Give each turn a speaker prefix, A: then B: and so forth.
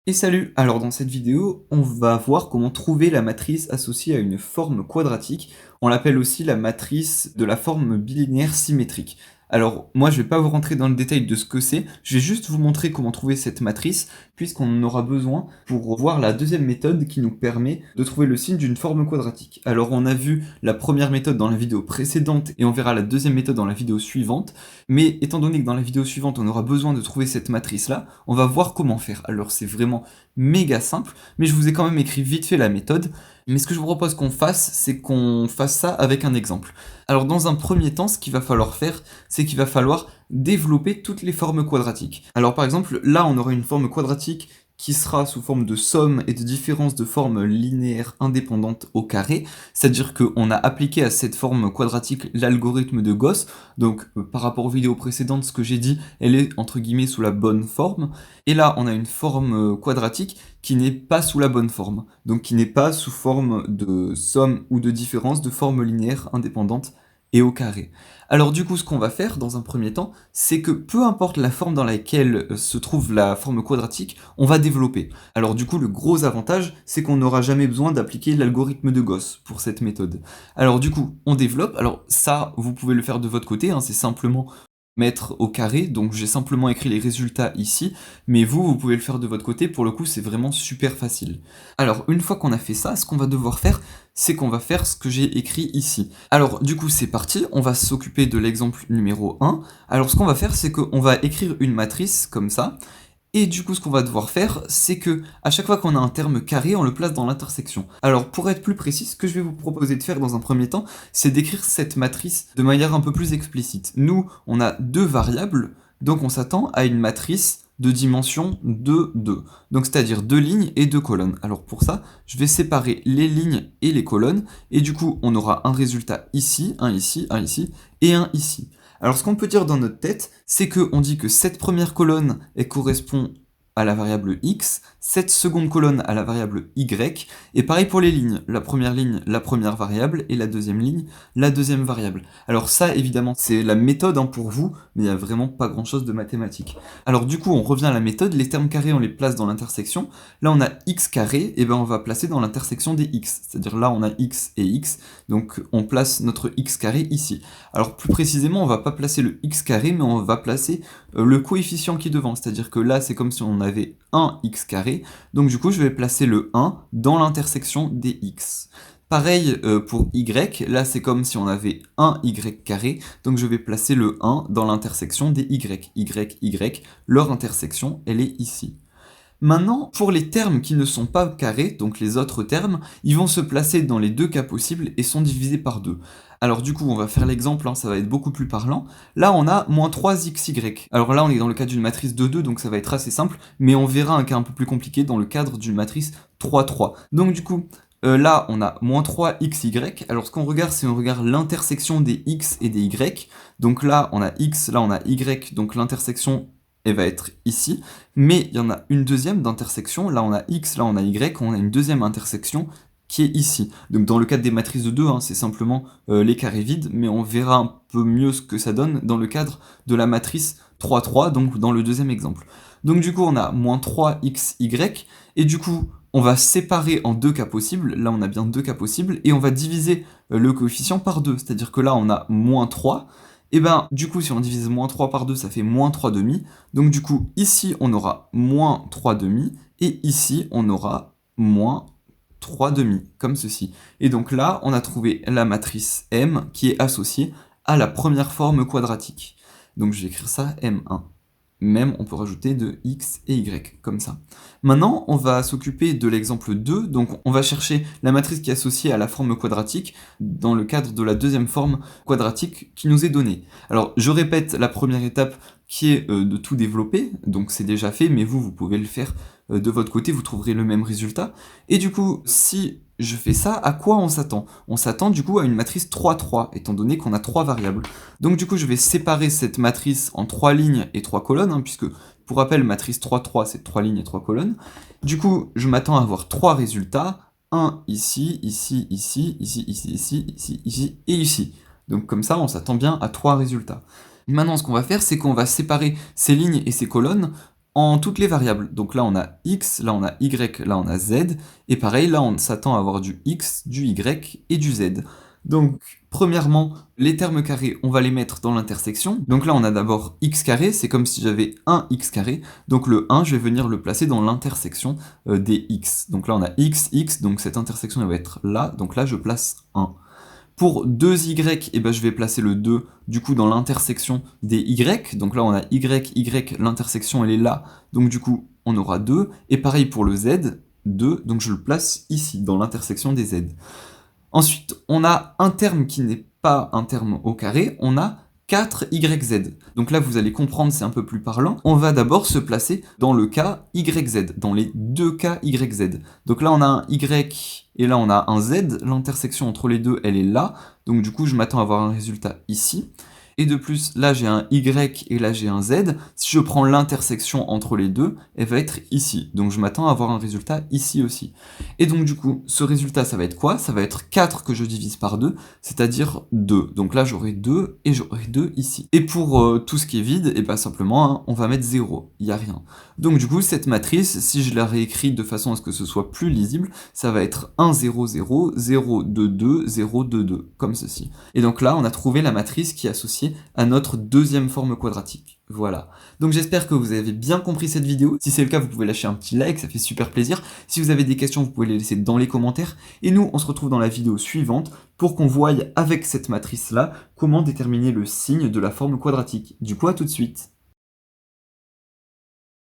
A: Et salut! Alors dans cette vidéo, on va voir comment trouver la matrice associée à une forme quadratique. On l'appelle aussi la matrice de la forme bilinéaire symétrique. Alors moi je vais pas vous rentrer dans le détail de ce que c'est, je vais juste vous montrer comment trouver cette matrice, puisqu'on en aura besoin pour voir la deuxième méthode qui nous permet de trouver le signe d'une forme quadratique. Alors on a vu la première méthode dans la vidéo précédente et on verra la deuxième méthode dans la vidéo suivante, mais étant donné que dans la vidéo suivante on aura besoin de trouver cette matrice là, on va voir comment faire. Alors c'est vraiment méga simple, mais je vous ai quand même écrit vite fait la méthode. Mais ce que je vous propose qu'on fasse, c'est qu'on fasse ça avec un exemple. Alors dans un premier temps, ce qu'il va falloir faire, c'est qu'il va falloir développer toutes les formes quadratiques. Alors par exemple, là on aura une forme quadratique qui sera sous forme de somme et de différence de formes linéaires indépendantes au carré, c'est-à-dire qu'on a appliqué à cette forme quadratique l'algorithme de Gauss, donc par rapport aux vidéos précédentes, ce que j'ai dit, elle est entre guillemets sous la bonne forme, et là on a une forme quadratique qui n'est pas sous la bonne forme, donc qui n'est pas sous forme de somme ou de différence de formes linéaires indépendantes et au carré. Alors du coup, ce qu'on va faire dans un premier temps, c'est que peu importe la forme dans laquelle se trouve la forme quadratique, on va développer. Alors du coup, le gros avantage, c'est qu'on n'aura jamais besoin d'appliquer l'algorithme de Gauss pour cette méthode. Alors du coup, on développe. Alors ça, vous pouvez le faire de votre côté, hein, c'est simplement mettre au carré, donc j'ai simplement écrit les résultats ici, mais vous pouvez le faire de votre côté, pour le coup c'est vraiment super facile. Alors une fois qu'on a fait ça, ce qu'on va devoir faire, c'est qu'on va faire ce que j'ai écrit ici. Alors du coup c'est parti, on va s'occuper de l'exemple numéro 1. Alors ce qu'on va faire, c'est qu'on va écrire une matrice comme ça, et du coup, ce qu'on va devoir faire, c'est que à chaque fois qu'on a un terme carré, on le place dans l'intersection. Alors, pour être plus précis, ce que je vais vous proposer de faire dans un premier temps, c'est d'écrire cette matrice de manière un peu plus explicite. Nous, on a deux variables, donc on s'attend à une matrice de dimension de 2. Donc, c'est-à-dire deux lignes et deux colonnes. Alors, pour ça, je vais séparer les lignes et les colonnes, et du coup, on aura un résultat ici, un ici, un ici, et un ici. Alors ce qu'on peut dire dans notre tête, c'est qu'on dit que cette première colonne, elle correspond à la variable x, cette seconde colonne à la variable y, et pareil pour les lignes. La première ligne, la première variable, et la deuxième ligne, la deuxième variable. Alors ça, évidemment, c'est la méthode hein, pour vous, mais il n'y a vraiment pas grand-chose de mathématique. Alors du coup, on revient à la méthode, les termes carrés, on les place dans l'intersection. Là, on a x carré, et ben on va placer dans l'intersection des x. C'est-à-dire là, on a x et x, donc on place notre x carré ici. Alors plus précisément, on va pas placer le x carré, mais on va placer le coefficient qui est devant. C'est-à-dire que là, c'est comme si on avait un x carré. Donc du coup, je vais placer le 1 dans l'intersection des x. Pareil pour y, là c'est comme si on avait un y carré, donc je vais placer le 1 dans l'intersection des y, leur intersection, elle est ici. Maintenant, pour les termes qui ne sont pas carrés, donc les autres termes, ils vont se placer dans les deux cas possibles et sont divisés par 2. Alors du coup, on va faire l'exemple, hein, ça va être beaucoup plus parlant. Là, on a moins 3xy. Alors là, on est dans le cadre d'une matrice de 2, donc ça va être assez simple, mais on verra un cas un peu plus compliqué dans le cadre d'une matrice 3-3. Donc du coup, là, on a moins 3xy. Alors ce qu'on regarde, c'est on regarde l'intersection des x et des y. Donc là, on a x, là, on a y, donc l'intersection elle va être ici, mais il y en a une deuxième d'intersection, là on a x, là on a y, on a une deuxième intersection qui est ici. Donc dans le cadre des matrices de 2, hein, c'est simplement les carrés vides, mais on verra un peu mieux ce que ça donne dans le cadre de la matrice 3-3, donc dans le deuxième exemple. Donc du coup on a moins 3xy, et du coup on va séparer en deux cas possibles, là on a bien deux cas possibles, et on va diviser le coefficient par 2, c'est-à-dire que là on a moins 3, et ben du coup si on divise moins 3 par 2 ça fait moins 3 demi, donc du coup ici on aura moins 3 demi, et ici on aura moins 3 demi, comme ceci. Et donc là on a trouvé la matrice M qui est associée à la première forme quadratique. Donc je vais écrire ça M1. Même on peut rajouter de x et y, comme ça. Maintenant, on va s'occuper de l'exemple 2, donc on va chercher la matrice qui est associée à la forme quadratique dans le cadre de la deuxième forme quadratique qui nous est donnée. Alors, je répète la première étape qui est de tout développer, donc c'est déjà fait, mais vous pouvez le faire de votre côté, vous trouverez le même résultat. Et du coup, si je fais ça, à quoi on s'attend? On s'attend du coup à une matrice 3-3, étant donné qu'on a 3 variables. Donc du coup, je vais séparer cette matrice en 3 lignes et 3 colonnes, hein, puisque, pour rappel, matrice 3-3, c'est 3 lignes et 3 colonnes. Du coup, je m'attends à avoir 3 résultats, un ici, ici, ici, ici, ici, ici, ici, ici et ici. Donc comme ça, on s'attend bien à 3 résultats. Maintenant, ce qu'on va faire, c'est qu'on va séparer ces lignes et ces colonnes en toutes les variables. Donc là, on a x, là, on a y, là, on a z. Et pareil, là, on s'attend à avoir du x, du y et du z. Donc, premièrement, les termes carrés, on va les mettre dans l'intersection. Donc là, on a d'abord x carré, c'est comme si j'avais un x carré. Donc le 1, je vais venir le placer dans l'intersection des x. Donc là, on a x, x, donc cette intersection, elle va être là. Donc là, je place 1. Pour 2y, eh ben, je vais placer le 2 du coup dans l'intersection des y. Donc là on a y, y, l'intersection elle est là. Donc du coup on aura 2. Et pareil pour le z, 2. Donc je le place ici dans l'intersection des z. Ensuite on a un terme qui n'est pas un terme au carré. On a 4yz. Donc là, vous allez comprendre, c'est un peu plus parlant. On va d'abord se placer dans le cas yz, dans les deux cas yz. Donc là, on a un y et là, on a un z. L'intersection entre les deux, elle est là. Donc du coup, je m'attends à avoir un résultat ici. Et de plus, là j'ai un y et là j'ai un z. Si je prends l'intersection entre les deux, elle va être ici. Donc je m'attends à avoir un résultat ici aussi. Et donc du coup, ce résultat, ça va être quoi? Ça va être 4 que je divise par 2, c'est-à-dire 2. Donc là j'aurai 2 et j'aurai 2 ici. Et pour tout ce qui est vide, et bien simplement, hein, on va mettre 0. Il n'y a rien. Donc du coup, cette matrice, si je la réécris de façon à ce que ce soit plus lisible, ça va être 1, 0, 0, 0, 2, 2, 0, 2, 2, comme ceci. Et donc là, on a trouvé la matrice qui est associée à notre deuxième forme quadratique. Voilà. Donc j'espère que vous avez bien compris cette vidéo. Si c'est le cas, vous pouvez lâcher un petit like, ça fait super plaisir. Si vous avez des questions, vous pouvez les laisser dans les commentaires. Et nous, on se retrouve dans la vidéo suivante pour qu'on voie avec cette matrice-là comment déterminer le signe de la forme quadratique. Du coup, à tout de suite.